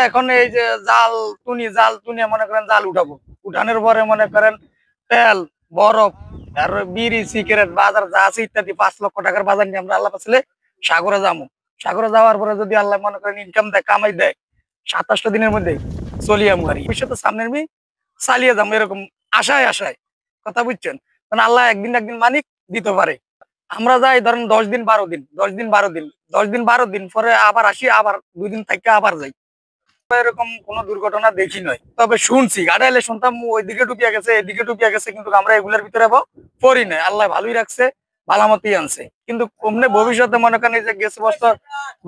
এখন এই যে জাল তুনি মনে করেন জাল উঠাবো, উঠানোর পরে মনে করেন তেল, বরফ, আর বিড়ি, সিগারেট, বাজার যা আছে ইত্যাদি 5 লক্ষ টাকার বাজার নিয়ে আমরা আল্লাহ পাশে সাগরে যাবো। সাগরে যাওয়ার পরে যদি আল্লাহ মনে করেন ইনকাম দেয়, কামাই দেয়, 27টা দিনের মধ্যে চলিয়ে আমি ভবিষ্যতে সামনের চালিয়ে যাবো, এরকম আশায় আশায় কথা বুঝছেন। মানে আল্লাহ একদিন একদিন মানিক দিতে পারে। আমরা যাই ধরেন 10 দিন 12 দিন, 10 দিন 12 দিন, 10 দিন 12 দিন পরে আবার আসি, আবার 2 দিন থেকে আবার যাই। এরকম কোনো দুর্ঘটনা দেখি নয়, তবে শুনছি গাড়ি এলে শুনতাম ওইদিকে ডুবিয়া গেছে, এদিকে ডুবিয়া গেছে, কিন্তু আমরা এগুলোর ভিতরে পড়ি নাই। আল্লাহ ভালোই রাখছে, ভালামতি আনছে। কিন্তু কমনে ভবিষ্যতে মনে করেন এই যে গেছে বছর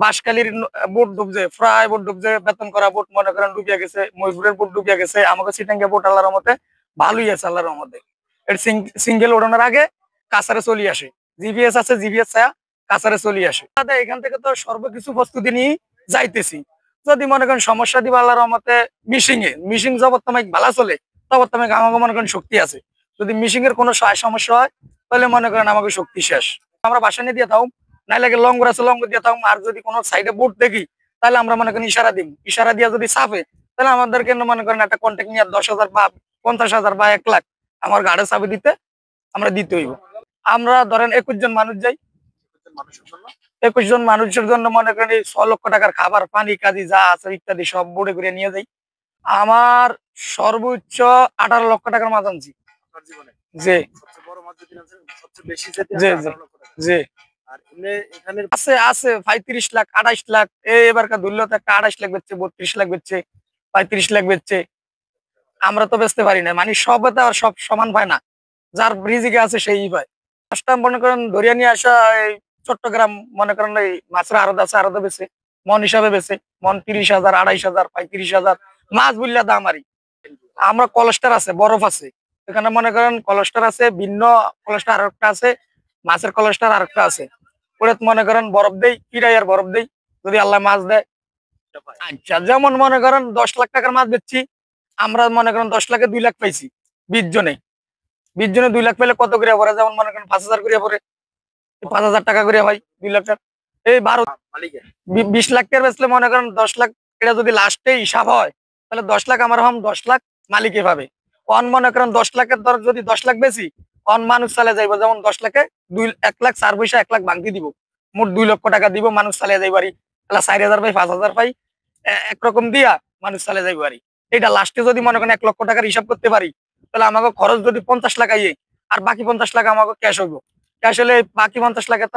বাঁশখালীর বোট ডুবছে, ফ্রাই বোট ডুবছে, বেতন করা বোট মনে করেন ডুবিয়া গেছে, মহিপুরের বোট ডুবিয়া গেছে, আমাকে সিটাঙ্গা বোট আল্লাহর রহমতে ভালোই আছে আল্লাহর রহমতে। এর সিঙ্গেল ওড়ানোর আগে কাছারে চলে আসে, জিপিএস আছে, জিপিএস ছায়া কাছারে চলে আসে। এখান থেকে তো সর্বকিছু প্রস্তুতি নিয়ে যাইতেছি। যদি মনে করেন সমস্যা দিবা আল্লাহর রহমতে মিশিং যবতমাইক ভালো চলে, তবতমাইক আমাকে মনে করেন শক্তি আছে। যদি মিশিং এর কোনো সমস্যা হয় তাহলে মনে করেন আমাকে শক্তি শেষ। আমরা বাসা নিয়ে দিয়ে থাকুম, নাই লাগে লঙ্গর আছে লঙ্গর দিয়ে থাকুম। আর যদি কোনো সাইডে বোট দেখি তাহলে আমরা মনে করেন ইশারা দিব, ইশারা দিয়ে যদি চাপে তাহলে আমাদেরকে মনে করেন একটা কন্ট্যাক্ট নিয়ে 10,000 বা 50,000 বা 1 লাখ আমার গাড়ি চাপে দিতে আমরা দিতে হইব। আমরা ধরেন 21 জন মানুষ যাই, 21 জন মানুষের জন্য মনে করেন এই 6 লক্ষ টাকার খাবার, পানি, কাজী যা আছে ইত্যাদি সব বোর্ডে করে নিয়ে যাই। আমার সর্বোচ্চ 18 লক্ষ টাকার মাছ আনছি। জি জি আছে আছে 35 লাখ 28 লাখ, এবারকার ধরলেও তো একটা 28 লাখ বেচছে, 32 লাখ বেচছে, 35 লাখ বেচছে। আমরা তো বেচতে পারি না, মানে সব সমান পায় না, যার রিজিকে আছে সেই পায়। মনে করেন ধরিয়া নিয়ে আসা এই চট্টগ্রাম মনে করেন এই মাছের আড়ত আছে, আড়তে বেছে মন হিসাবে বেছে, মন 30,000 28,000 35,000 মাছ বললে দামারি। আমরা কলেস্টার আছে, বরফ আছে, এখানে মনে করেন কলেস্টার আছে, ভিন্ন কলেস্টার আরেকটা আছে, মাছের কলেস্টার আরেকটা আছে। ওটা মনে করেন বরফ দেই, পিরাইয়ার বরফ দেই, যদি আল্লাহ মাছ দেয়। আচ্ছা, যেমন মনে করেন 10 লাখ টাকার মাছ বেচছি, আমরা মনে করেন 10 লাখে 2 লাখ পাইছি। 20 জনে 2 লাখ পেলে কত করে পড়ে? যেমন মনে করেন 5,000 করে পড়ে, 5,000 টাকা করে হয় 2 লাখ টাকা। এই 20 লাখ টাকা বেচলে মনে করেন 10 লাখ, এটা যদি লাস্টে হিসাব হয় তাহলে 10 লাখ আমার 10 লাখ মালিকে পাবে। অন মনে করেন 10 লাখের দর যদি 10 লাখ বেশি অন মানুষ চালে যাইব, যেমন 10 লাখে 1 লাখ 4 পয়সা 1 লাখ ভাঙতি দিব, মোট 2 লক্ষ টাকা দিব, মানুষ চালিয়ে যাই পারি। তাহলে 4,000 পাই 5,000 পাই, একরকম দিয়া মানুষ চালিয়ে যাই পারি। এটা লাস্টে যদি মনে করেন 1 লক্ষ টাকার হিসাব করতে পারি তাহলে আমাকে খরচ যদি 50 লাখ আইয়ে আর বাকি 50 লাখ আমাকে ক্যাশ হইব। ক্যাশ হলে বাকি 50 লাখ এত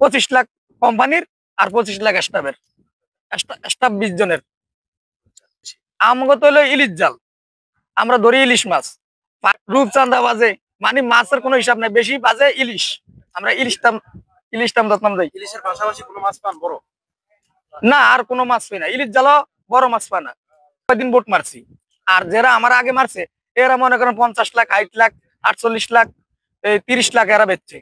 25 লাখ কোম্পানির আর 25 লাখ স্টাফের, স্টাফ 20 জনের। আমাকে তো হলো ইলিশ জাল, আমরা ধরি ইলিশ মাছ, রূপচাঁদা বাজে, মানে মাছের কোনো হিসাব নাই, বেশি বাজে ইলিশ। আমরা ইলিশ টাম দতনাম যাই। ইলিশের পাশাপাশি কোনো মাছ পান বড়? না, আর কোনো মাছ পাই না, ইলিশ জাল বড় মাছ পায় না। কয়দিন বোট মারছি, আর যারা আমার আগে মারছে এরা মনে করেন 50 লাখ 60 লাখ 48 লাখ 30 লাখ এরা বেচছে।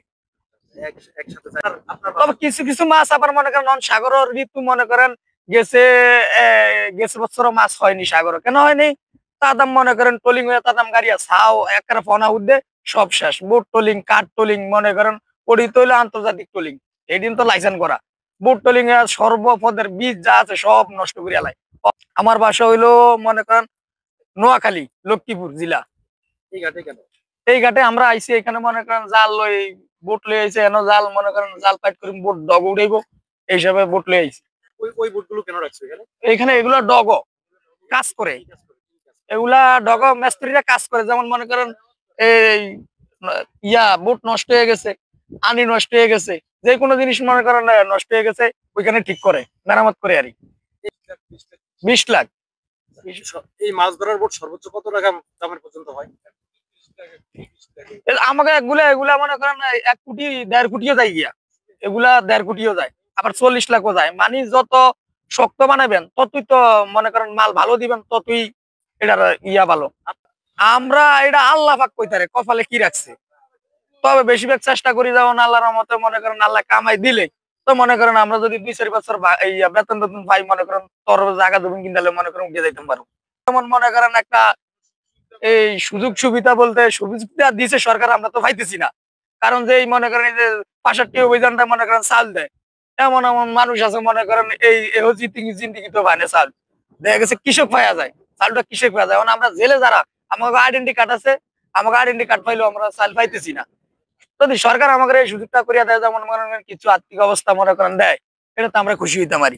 তবে কিছু কিছু মাছ আবার মনে করেন সাগরের ঋতু মনে করেন গেছে বছর মাছ হয়নি সাগরে। কেন হয়নি? তাদাম মনে করেন টলিং হয়ে তাদাম গাড়িয়া ছাও একটা ফনা উদ্দে সব শেষ। বোট টলিং, কাঠ টলিং মনে করেন পড়ি তৈলে আন্তর্জাতিক টলিং, এদিন তো লাইসেন্স করা। বোট টলিং এ সর্বপদের বীজ যা আছে সব নষ্ট করে এলাই। আমার বাসা হইলো মনে করেন নোয়াখালী, লক্ষ্মীপুর জেলা। এই ঘাটে আমরা আইসি, এখানে মনে করেন জাল লই, বোট লই আইছে, এনো জাল মনে করেন জাল পাইট করি বোট ডগ উড়াইবো, এই হিসাবে বোট লই আইছি। ওই বোটগুলো কেন রাখছো এখানে? এইখানে এগুলা ডগ কাজ করে, এগুলা ডগ মিস্ত্রিরা কাজ করে। যেমন মনে করেন এই বোট নষ্ট হয়ে গেছে, আনি নষ্ট হয়ে গেছে, যে কোনো জিনিস মনে করেন নষ্ট হয়ে গেছে ওইখানে ঠিক করে, মেরামত করে। আর 20 লাখ। এই মাছ ধরার বোট সর্বোচ্চ কত টাকা দামের পর্যন্ত হয়? আমাকে এগুলা মনে করেন 1 কোটি 1.5 কোটিও যায় গিয়া, এগুলা 1.5 কোটিও যায়, আবার 40 লাখও যায়। মানে যত শক্ত বানাবেন ততই তো মনে করেন মাল ভালো দিবেন, ততই এটার ভালো। আমরা এটা আল্লাহ পাক কইতারে কপালে কি রাখছে। তবে বেশিরভাগ চেষ্টা করি যেমন আল্লাহর রহমতে মনে করেন আল্লাহ কামাই দিলে তো মনে করেন আমরা যদি 2-4 বছর বেতন পাই মনে করেন তোর জায়গা জমি কিনলে মনে করেন উঠে যাইতে পারবো। যেমন মনে করেন একটা এই সুযোগ সুবিধা বলতে সুবিধা দিয়েছে সরকার, আমরা তো পাইতেছি না। কারণ যে মনে করেন এই যে 65 অভিযানটা মনে করেন চাল দেয়, এমন এমন মানুষ আছে মনে করেন এই জিন্দিগি তো পায় না চাল। দেখা গেছে কৃষক পাওয়া যায়, চালটা কৃষক পাওয়া যায়। এখন আমরা জেলে যারা, আমাকে আইডেন্টি কার্ড আছে, আমাকে আইডেন্টি কার্ড পাইলেও আমরা চাল পাইতেছি না। যদি সরকার আমাকে এই সুযোগটা করিয়া দেয়, যেমন মনে করেন কিছু আর্থিক অবস্থা মনে করেন দেয়, এটা তো আমরা খুশি হইতে পারি।